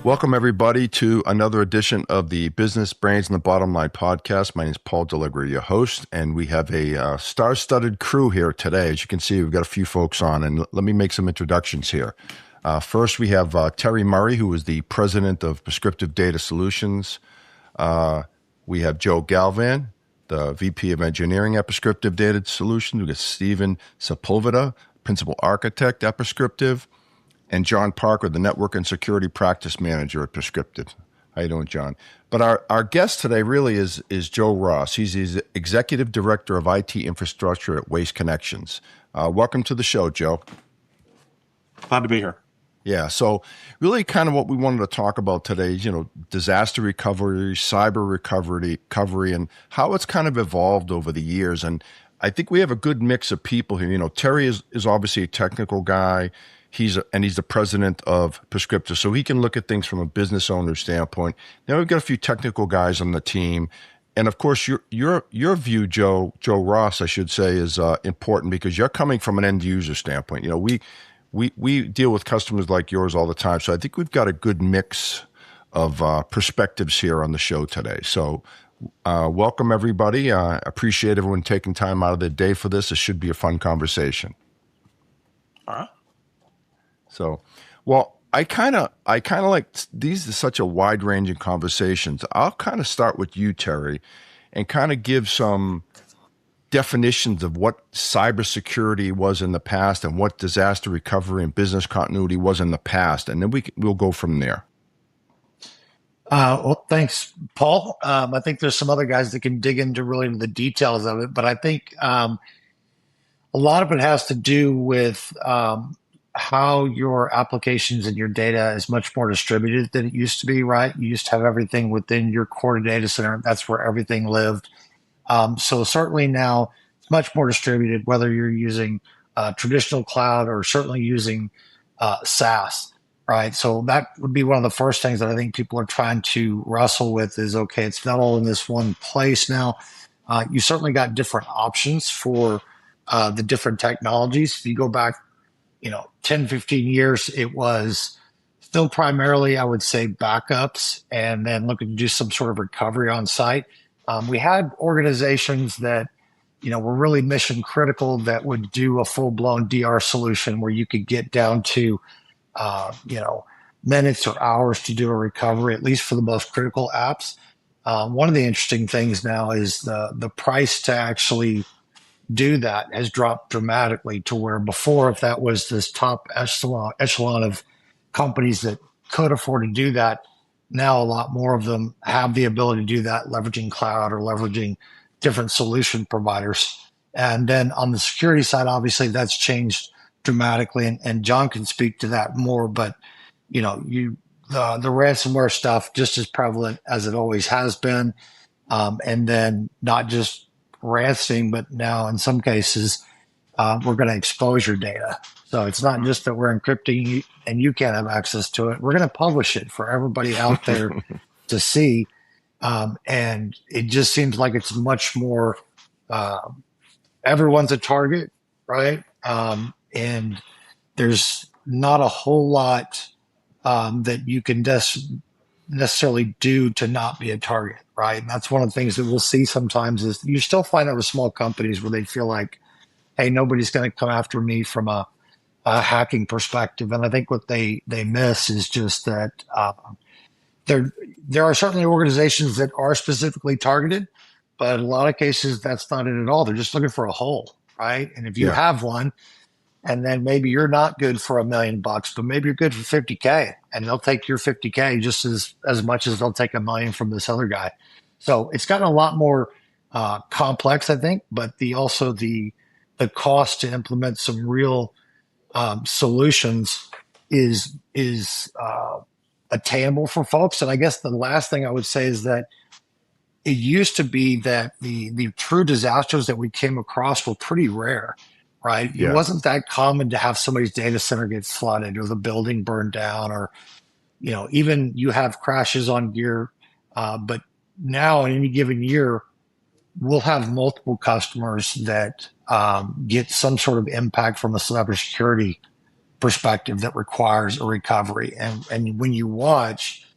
Welcome, everybody, to another edition of the Business Brains and the Bottom Line podcast. My name is Paul Liegro, your host, and we have a star-studded crew here today. As you can see, we've got a few folks on, and let me make some introductions here. First, we have Terry Murray, who is the president of Prescriptive Data Solutions. We have Joe Galvan, the VP of Engineering at Prescriptive Data Solutions. We've got Stephen Sepulveda, principal architect at Prescriptive. And John Parker, the Network and Security Practice Manager at Prescriptive. How you doing, John? But our guest today really is Joe Ross. He's the Executive Director of IT Infrastructure at Waste Connections. Welcome to the show, Joe. Glad to be here. Yeah, so really kind of what we wanted to talk about today is, disaster recovery, cyber recovery, and how it's kind of evolved over the years. And I think we have a good mix of people here. Terry is obviously a technical guy. He's the president of Prescriptive, so he can look at things from a business owner standpoint. Now we've got a few technical guys on the team, and of course your view, Joe Ross, I should say, is important because you're coming from an end user standpoint. We deal with customers like yours all the time, so I think we've got a good mix of perspectives here on the show today. So welcome everybody. Appreciate everyone taking time out of their day for this. It should be a fun conversation. All right. So, well, I kind of like these are such a wide ranging conversations. I'll kind of start with you, Terry, and kind of give some definitions of what cybersecurity was in the past and what disaster recovery and business continuity was in the past, and then we'll go from there. Well, thanks, Paul. I think there's some other guys that can dig into really the details of it, but I think a lot of it has to do with how your applications and your data is much more distributed than it used to be, right? You used to have everything within your core data center. That's where everything lived. So certainly now it's much more distributed, whether you're using traditional cloud or certainly using SaaS, right? So that would be one of the first things that I think people are trying to wrestle with is, okay, it's not all in this one place now. You certainly got different options for the different technologies. If you go back 10, 15 years, it was still primarily, I would say, backups and then looking to do some sort of recovery on site. We had organizations that, were really mission critical that would do a full blown DR solution where you could get down to, minutes or hours to do a recovery, at least for the most critical apps. One of the interesting things now is the price to actually do that has dropped dramatically to where before, if that was this top echelon of companies that could afford to do that, now a lot more of them have the ability to do that, leveraging cloud or leveraging different solution providers. And then on the security side, obviously that's changed dramatically, and John can speak to that more, but the ransomware stuff just as prevalent as it always has been. And then not just ransoming, but now in some cases, we're going to expose your data. So it's not just that we're encrypting you and you can't have access to it. We're going to publish it for everybody out there to see. And it just seems like it's much more, everyone's a target, right? And there's not a whole lot that you can necessarily do to not be a target, right? And that's one of the things that we'll see sometimes is you still find that with small companies where they feel like, hey, nobody's going to come after me from a hacking perspective. And I think what they miss is just that there are certainly organizations that are specifically targeted, but in a lot of cases that's not it at all. They're just looking for a hole, right? And if you have one, and then maybe you're not good for $1 million, but maybe you're good for 50K, and they'll take your 50K just as much as they'll take $1 million from this other guy. So it's gotten a lot more complex, I think, but the cost to implement some real solutions is attainable for folks. And I guess the last thing I would say is that it used to be that the true disasters that we came across were pretty rare. Right. Yeah. It wasn't that common to have somebody's data center get flooded or the building burned down or, even you have crashes on gear, but now in any given year, we'll have multiple customers that get some sort of impact from a cybersecurity perspective that requires a recovery. And when you watch,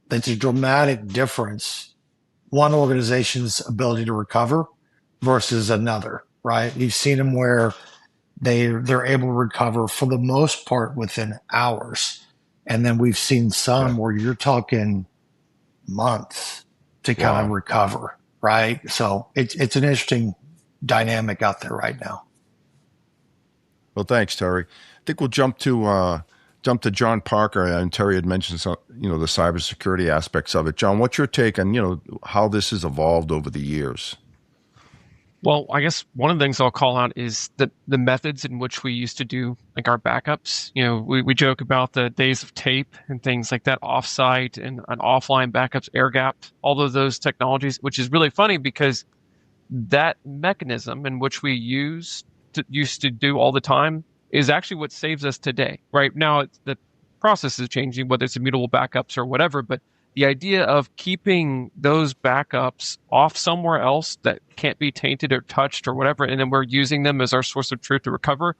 that's a dramatic difference, one organization's ability to recover versus another, right? You've seen them where they're able to recover for the most part within hours. And then we've seen some where you're talking months to kind of recover, right? So it's an interesting dynamic out there right now. Well, thanks, Terry. I think we'll jump to John Parker, and Terry had mentioned some, the cybersecurity aspects of it. John, what's your take on how this has evolved over the years? Well, I guess one of the things I'll call out is the methods in which we used to do like our backups. We joke about the days of tape and things like that, offsite and offline backups, air gapped, all of those technologies, which is really funny because that mechanism in which we used to do all the time is actually what saves us today. Right now, the process is changing, whether it's immutable backups or whatever, but the idea of keeping those backups off somewhere else that can't be tainted or touched or whatever, and then we're using them as our source of truth to recover,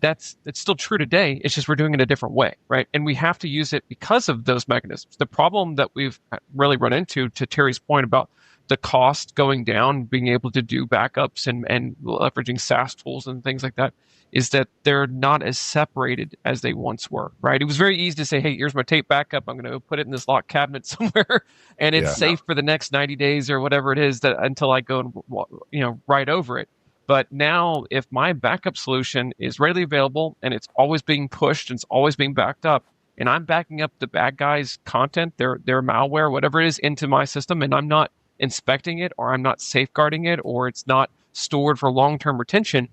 it's still true today. It's just we're doing it a different way, right? And we have to use it because of those mechanisms. The problem that we've really run into, to Terry's point about the cost going down, being able to do backups and leveraging SaaS tools and things like that, is that they're not as separated as they once were, right? It was very easy to say, hey, here's my tape backup. I'm going to put it in this locked cabinet somewhere, and it's safe for the next 90 days or whatever it is, that until I go and write over it. But now, if my backup solution is readily available and it's always being pushed and it's always being backed up, and I'm backing up the bad guys' content, their malware, whatever it is, into my system, and I'm not inspecting it, or I'm not safeguarding it, or it's not stored for long-term retention,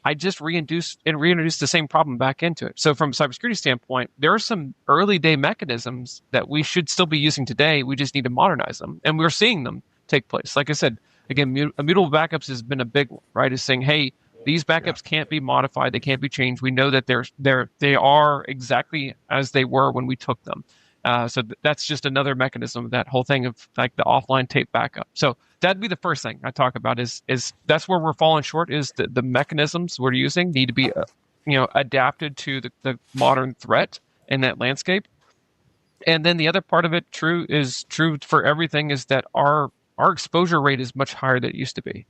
I just reintroduce the same problem back into it. So from a cybersecurity standpoint, there are some early day mechanisms that we should still be using today. We just need to modernize them. And we're seeing them take place. Like I said, again, immutable backups has been a big one, right? Is saying, hey, these backups can't be modified. They can't be changed. We know that they are exactly as they were when we took them. So that's just another mechanism, that whole thing of like the offline tape backup. So that'd be the first thing I talk about is that's where we're falling short, is the mechanisms we're using need to be, adapted to the modern threat in that landscape. And then the other part of it true for everything is that our exposure rate is much higher than it used to be.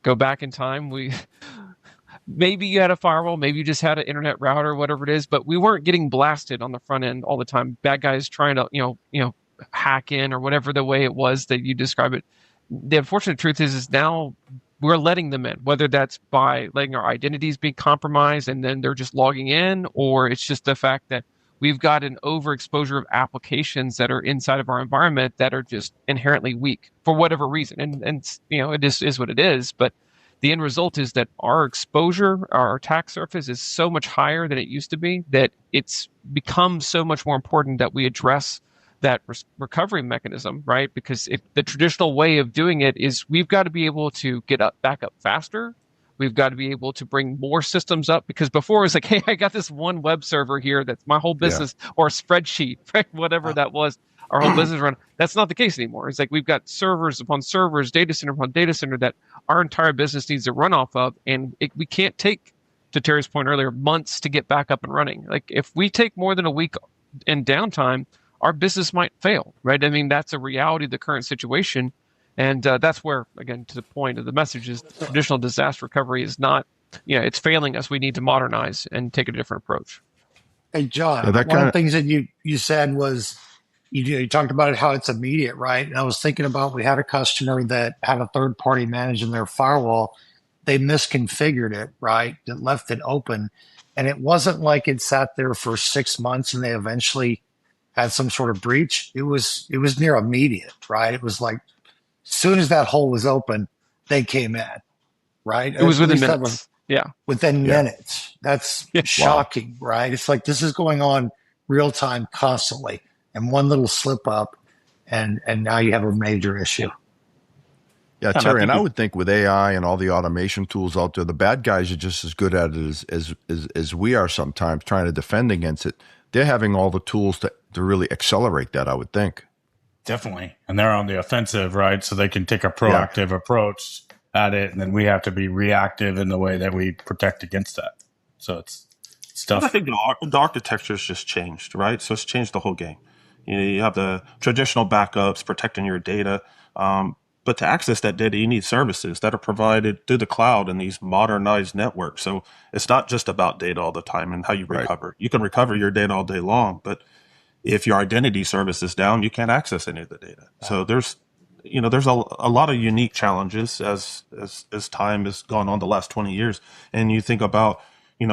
Go back in time, maybe you had a firewall, maybe you just had an internet router, whatever it is, but we weren't getting blasted on the front end all the time. Bad guys trying to, hack in, or whatever the way it was that you describe it. The unfortunate truth is now we're letting them in, whether that's by letting our identities be compromised and then they're just logging in, or it's just the fact that we've got an overexposure of applications that are inside of our environment that are just inherently weak for whatever reason. And it just is what it is. But the end result is that our exposure, our attack surface, is so much higher than it used to be that it's become so much more important that we address that recovery mechanism, right? Because the traditional way of doing it is we've got to be able to get back up faster. We've got to be able to bring more systems up, because before it was like, hey, I got this one web server here that's my whole business, or a spreadsheet, right? Whatever that was, our whole business run. That's not the case anymore. It's like we've got servers upon servers, data center upon data center that our entire business needs to run off of. And we can't take, to Terry's point earlier, months to get back up and running. Like if we take more than a week in downtime, our business might fail, right? I mean, that's a reality of the current situation. And that's where, again, to the point of the message, is traditional disaster recovery is not, it's failing us. We need to modernize and take a different approach. Hey, John, one of the things that you said was, you talked about it, how it's immediate, right? And I was thinking about, we had a customer that had a third party managing their firewall. They misconfigured it, right? That left it open. And it wasn't like it sat there for 6 months and they eventually had some sort of breach. It was near immediate, right? It was like, as soon as that hole was open, they came in, right? It was within minutes. Within minutes. That's shocking, right? It's like this is going on real time constantly. And one little slip up, and now you have a major issue. Yeah, Terry, and I would think with AI and all the automation tools out there, the bad guys are just as good at it as we are sometimes, trying to defend against it. they're having all the tools to really accelerate that, I would think. Definitely. And they're on the offensive, right? So they can take a proactive approach at it, and then we have to be reactive in the way that we protect against that. So it's tough. I think the architecture's just changed, right? So it's changed the whole game. You have the traditional backups, protecting your data. But to access that data, you need services that are provided through the cloud and these modernized networks. So it's not just about data all the time and how you recover. Right. You can recover your data all day long, but if your identity service is down, you can't access any of the data. So there's a lot of unique challenges as time has gone on the last 20 years. And you think about,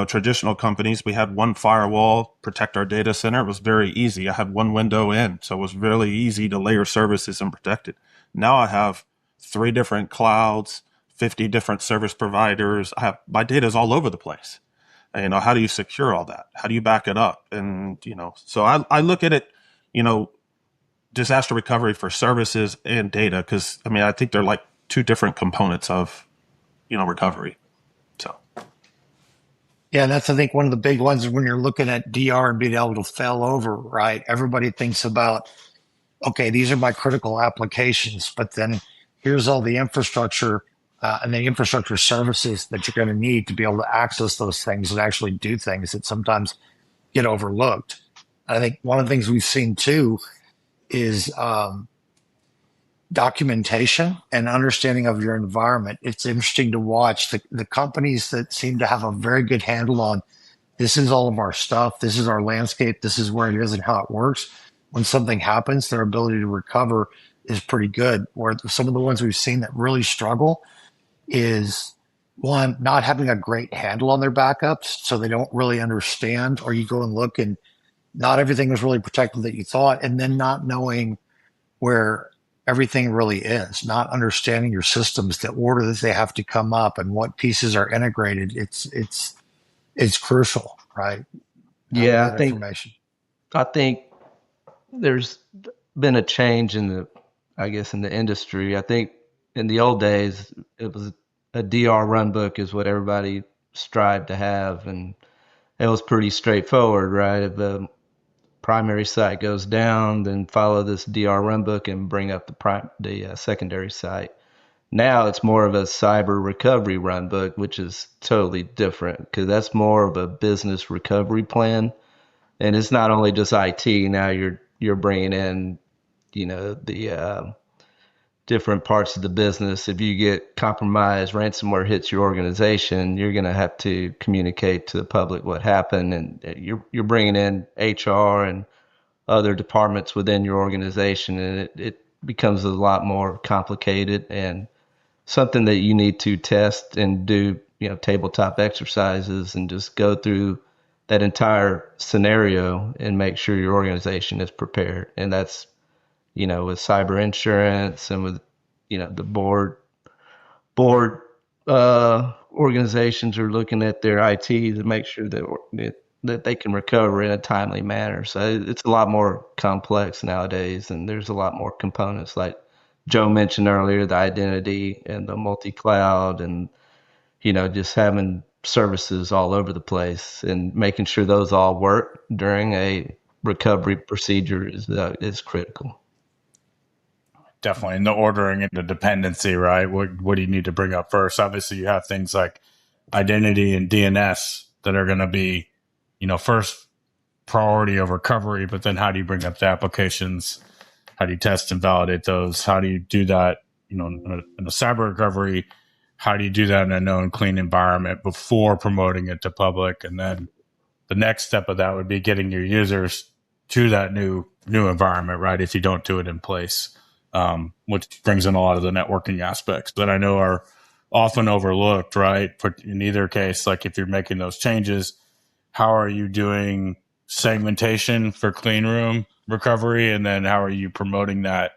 traditional companies, we had one firewall protect our data center. It was very easy. I had one window in, so it was really easy to layer services and protect it. Now I have 3 different clouds, 50 different service providers. My data is all over the place. How do you secure all that? How do you back it up? And, so I look at it, disaster recovery for services and data, because, I think they're like 2 different components of, recovery. So. Yeah, and that's, I think, one of the big ones when you're looking at DR and being able to fail over, right? Everybody thinks about, okay, these are my critical applications, but then here's all the infrastructure and the infrastructure services that you're going to need to be able to access those things and actually do things that sometimes get overlooked. I think one of the things we've seen too is documentation and understanding of your environment. It's interesting to watch the companies that seem to have a very good handle on this is all of our stuff, this is our landscape, this is where it is and how it works. When something happens, their ability to recover is pretty good. Where some of the ones we've seen that really struggle is, one, not having a great handle on their backups, so they don't really understand, or you go and look and not everything was really protected that you thought, and then not knowing where everything really is, not understanding your systems, the order that they have to come up and what pieces are integrated. It's crucial, right? Yeah, I think there's been a change in the industry. I think in the old days, it was a DR runbook is what everybody strived to have. And it was pretty straightforward, right? If the primary site goes down, then follow this DR runbook and bring up the secondary site. Now it's more of a cyber recovery runbook, which is totally different because that's more of a business recovery plan. And it's not only just IT. Now you're bringing in, the different parts of the business. If you get compromised, ransomware hits your organization, you're going to have to communicate to the public what happened, and you're bringing in HR and other departments within your organization, and it becomes a lot more complicated and something that you need to test and do, tabletop exercises and just go through that entire scenario and make sure your organization is prepared. And that's, with cyber insurance and with, the board organizations are looking at their IT to make sure that they can recover in a timely manner. So it's a lot more complex nowadays, and there's a lot more components like Joe mentioned earlier, the identity and the multi-cloud and, just having services all over the place and making sure those all work during a recovery procedure is critical. Definitely. And the ordering and the dependency, right? What do you need to bring up first? Obviously, you have things like identity and DNS that are going to be, first priority of recovery, but then how do you bring up the applications? How do you test and validate those? How do you do that, in a cyber recovery? How do you do that in a known, clean environment before promoting it to public? And then the next step of that would be getting your users to that new environment, right? If you don't do it in place, which brings in a lot of the networking aspects that I know are often overlooked, right? But in either case, like if you're making those changes, how are you doing segmentation for clean room recovery? And then how are you promoting that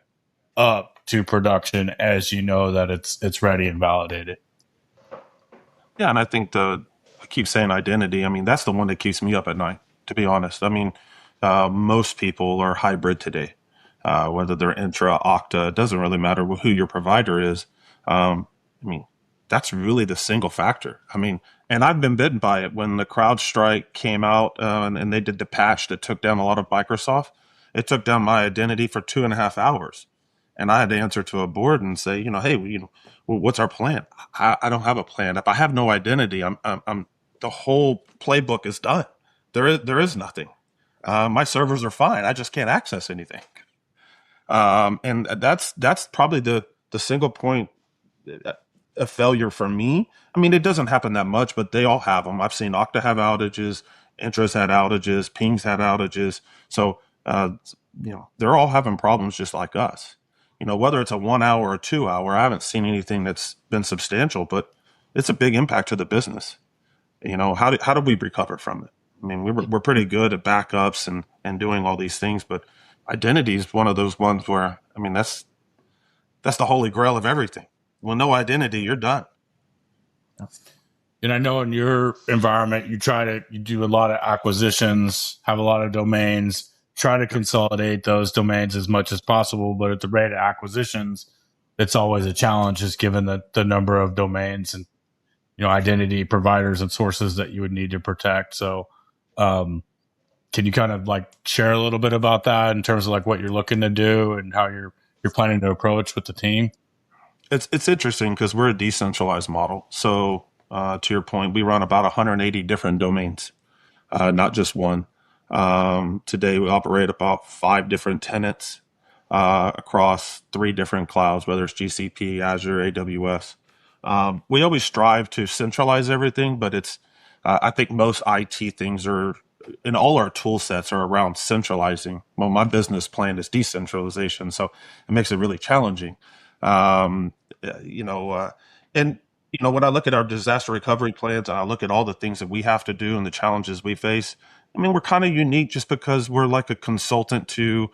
up to production as you know that it's ready and validated? Yeah, and I think I keep saying identity. That's the one that keeps me up at night, to be honest. Most people are hybrid today, whether they're intra, Okta, it doesn't really matter who your provider is. that's really the single factor. I mean, and I've been bitten by it. When the CrowdStrike came out and they did the patch that took down a lot of Microsoft, it took down my identity for 2.5 hours. And I had to answer to a board and say, hey, well, what's our plan? I don't have a plan. If I have no identity, I'm the whole playbook is done. There is nothing. My servers are fine. I just can't access anything. And that's probably the single point of failure for me. I mean, it doesn't happen that much, but they all have them. I've seen Okta have outages, Intras had outages, Pings had outages. So, they're all having problems just like us. Whether it's a 1 hour or 2 hour, I haven't seen anything that's been substantial, but it's a big impact to the business. How do we recover from it? I mean, we're pretty good at backups and doing all these things, but identity is one of those ones where, I mean, that's the holy grail of everything. Well, no identity, you're done. And I know in your environment, you do a lot of acquisitions, have a lot of domains, try to consolidate those domains as much as possible. But at the rate of acquisitions, it's always a challenge, just given the number of domains and, identity providers and sources that you would need to protect. So, can you kind of like share a little bit about that in terms of like what you're looking to do and how you're planning to approach with the team? It's interesting because we're a decentralized model. So to your point, we run about 180 different domains, not just one. Today we operate about 5 different tenants across 3 different clouds, whether it's GCP, Azure, AWS. We always strive to centralize everything, but it's I think most IT things are, and all our tool sets are around centralizing. Well, my business plan is decentralization, so it makes it really challenging. And when I look at our disaster recovery plans and I look at all the things that we have to do and the challenges we face, I mean, we're kind of unique just because we're like a consultant to,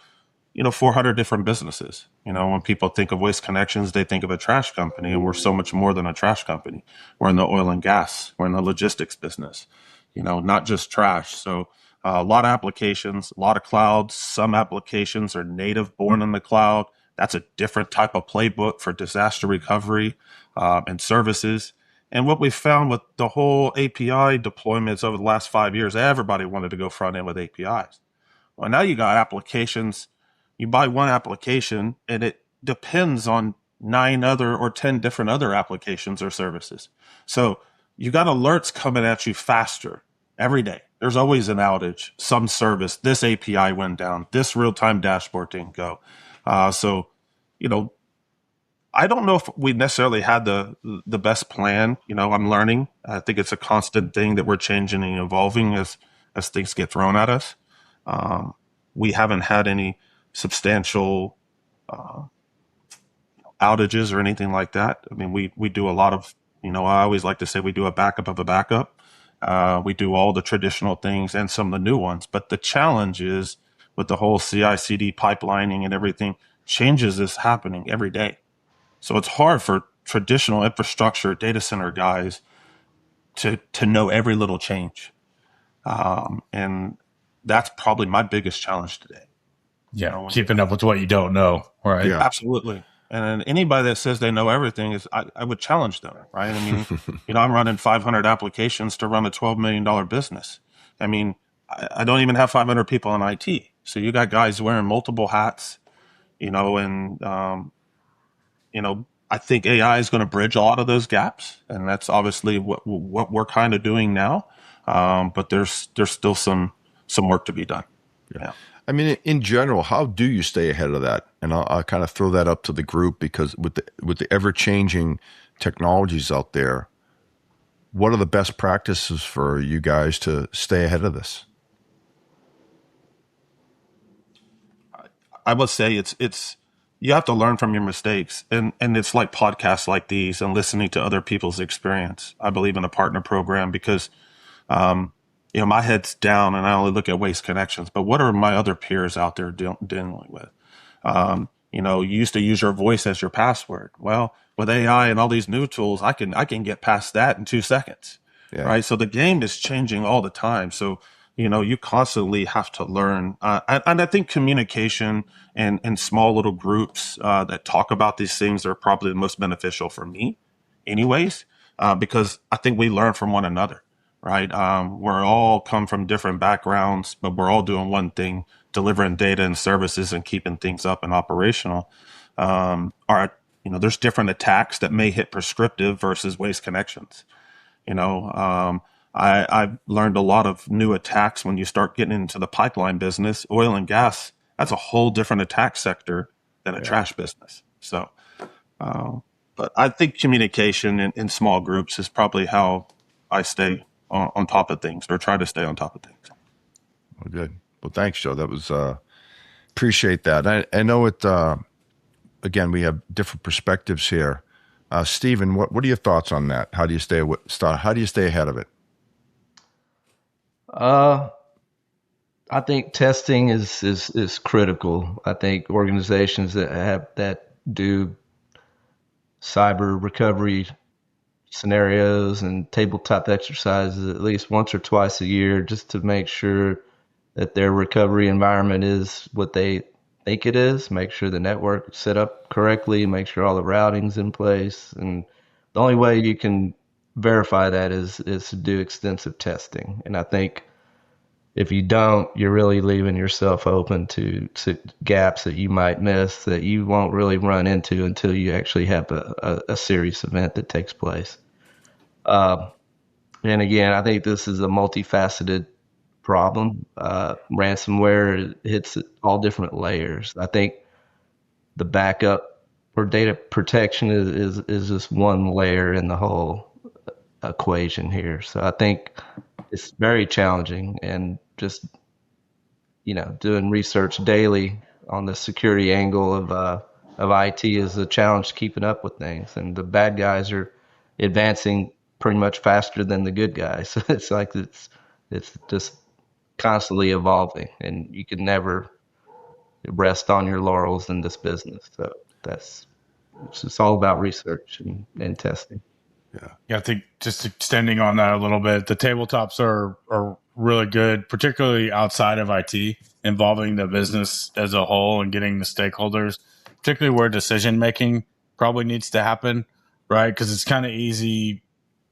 400 different businesses. When people think of Waste Connections, they think of a trash company, and we're so much more than a trash company. We're in the oil and gas. We're in the logistics business, not just trash. So a lot of applications, a lot of clouds. Some applications are native born in the cloud. That's a different type of playbook for disaster recovery and services. And what we found with the whole API deployments over the last 5 years, everybody wanted to go front end with APIs. Well, now you got applications. You buy one application and it depends on 9 other or 10 different other applications or services. So you got alerts coming at you faster every day. There's always an outage, some service. This API went down. This real-time dashboard didn't go. So, I don't know if we necessarily had the best plan. I'm learning. I think it's a constant thing that we're changing and evolving as things get thrown at us. We haven't had any substantial outages or anything like that. I mean, we do a lot of, I always like to say we do a backup of a backup. We do all the traditional things and some of the new ones. But the challenge is with the whole CI/CD pipelining and everything, changes is happening every day. So it's hard for traditional infrastructure data center guys to know every little change. And that's probably my biggest challenge today. Yeah, keeping up with what you don't know, right? Yeah. Absolutely. And anybody that says they know everything I would challenge them, right? I mean, I'm running 500 applications to run a $12 million business. I mean, I don't even have 500 people in IT. So you got guys wearing multiple hats, and I think AI is going to bridge a lot of those gaps, and that's obviously what we're kind of doing now. But there's still some work to be done. Yeah. I mean, in general, how do you stay ahead of that? And I'll kind of throw that up to the group, because with the ever-changing technologies out there, what are the best practices for you guys to stay ahead of this? I would say it's you have to learn from your mistakes, and it's like podcasts like these and listening to other people's experience. I believe in a partner program because my head's down and I only look at Waste Connections, but what are my other peers out there dealing with? You used to use your voice as your password. Well, with AI and all these new tools, I can get past that in 2 seconds, right? So the game is changing all the time. So, you constantly have to learn. And I think communication and small little groups that talk about these things are probably the most beneficial for me. anyways, because I think we learn from one another, right? We're all come from different backgrounds, but we're all doing one thing, delivering data and services and keeping things up and operational. There's different attacks that may hit prescriptive versus waste connections. I've learned a lot of new attacks when you start getting into the pipeline business, oil and gas. That's a whole different attack sector than a trash business. So, but I think communication in small groups is probably how I stay on top of things, or try to stay on top of things. Well, good. Well, thanks, Joe. That was appreciate that. I know it. Again, we have different perspectives here. Stephen, what are your thoughts on that? How do you stay ahead of it? I think testing is critical. I think organizations that do cyber recovery scenarios and tabletop exercises at least once or twice a year, just to make sure that their recovery environment is what they think it is, make sure the network is set up correctly, make sure all the routing's in place. And the only way you can verify that is to do extensive testing. And I think if you don't, you're really leaving yourself open to gaps that you might miss that you won't really run into until you actually have a serious event that takes place. And again, I think this is a multifaceted problem. Ransomware hits all different layers. I think the backup or data protection is just one layer in the whole equation here. So I think it's very challenging, and just doing research daily on the security angle of IT is a challenge, keeping up with things, and the bad guys are advancing pretty much faster than the good guys. So it's like it's just constantly evolving, and you can never rest on your laurels in this business. So it's all about research and testing. Yeah, I think just extending on that a little bit, the tabletops are really good, particularly outside of IT, involving the business as a whole and getting the stakeholders, particularly where decision making probably needs to happen, right? Because it's kind of easy.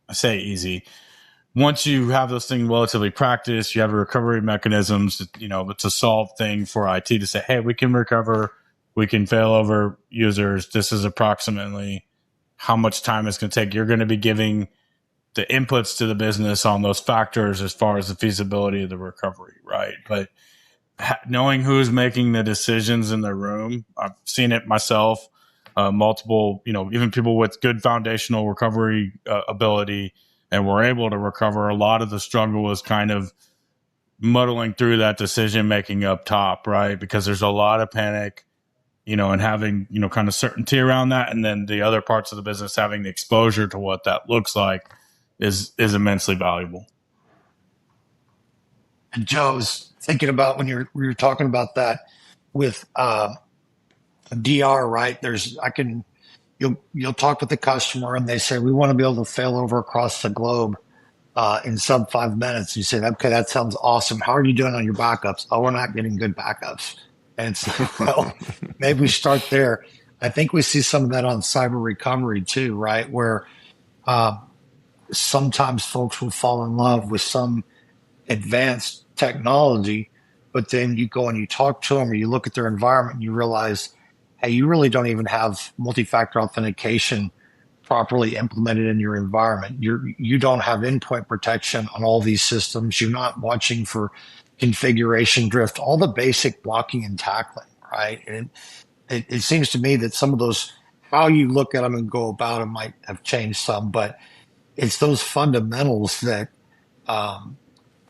I say easy. Once you have those things relatively practiced, you have recovery mechanisms, it's a solved thing for IT to say, hey, we can recover, we can fail over users. This is approximately how much time it's going to take. You're going to be giving the inputs to the business on those factors as far as the feasibility of the recovery, right? But knowing who's making the decisions in the room, I've seen it myself, multiple, even people with good foundational recovery ability, and were able to recover. A lot of the struggle was kind of muddling through that decision making up top, right? Because there's a lot of panic, and having, kind of certainty around that. And then the other parts of the business having the exposure to what that looks like is immensely valuable. And Joe, I was thinking about when you were talking about that with DR, right? You'll talk with the customer and they say, we want to be able to fail over across the globe in sub 5 minutes. You say, okay, that sounds awesome. How are you doing on your backups? Oh, we're not getting good backups. And so, well, maybe we start there. I think we see some of that on cyber recovery too, right? Where sometimes folks will fall in love with some advanced technology, but then you go and you talk to them or you look at their environment and you realize, hey, you really don't even have multi-factor authentication properly implemented in your environment. You don't have endpoint protection on all these systems. You're not watching for configuration drift, all the basic blocking and tackling, right? And it seems to me that some of those, how you look at them and go about them might have changed some, but it's those fundamentals that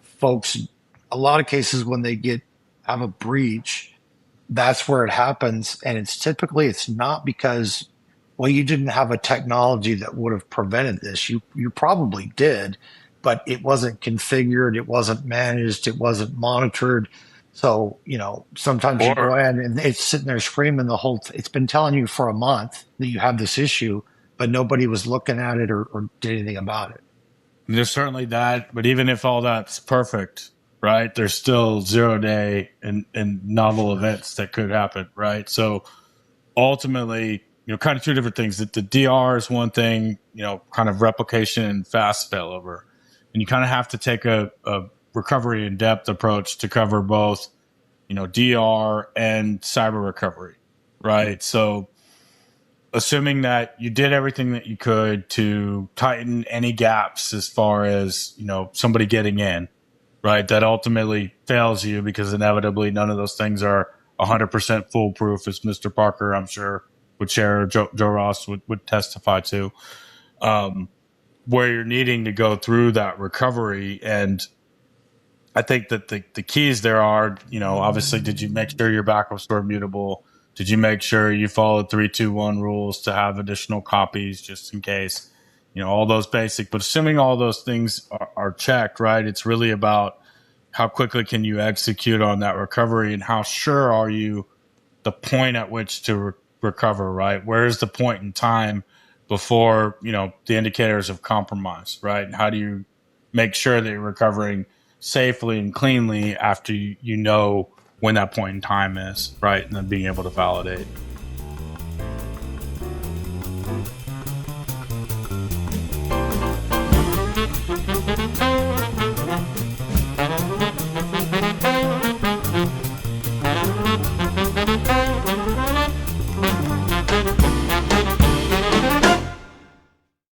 folks, a lot of cases when they have a breach, that's where it happens. And it's not because, well, you didn't have a technology that would have prevented this. You probably did, but it wasn't configured, it wasn't managed, it wasn't monitored. So, sometimes you go in and it's sitting there screaming it's been telling you for a month that you have this issue, but nobody was looking at it or did anything about it. There's certainly that, but even if all that's perfect, right, there's still 0-day and novel events that could happen, right? So ultimately, kind of two different things. That the DR is one thing, kind of replication and fast failover, and you kind of have to take a recovery in depth approach to cover both, DR and cyber recovery, right? So assuming that you did everything that you could to tighten any gaps as far as, somebody getting in, right? That ultimately fails you because inevitably none of those things are 100% foolproof, as Mr. Parker, I'm sure, would share, Joe Ross would testify to, where you're needing to go through that recovery. And I think that the keys there are, obviously, did you make sure your backups were immutable? Did you make sure you followed 3-2-1 rules to have additional copies just in case? All those basic. But assuming all those things are checked, right, it's really about how quickly can you execute on that recovery and how sure are you the point at which to recover, right? Where is the point in time before, the indicators of compromise, right? And how do you make sure that you're recovering safely and cleanly after you know when that point in time is, right? And then being able to validate.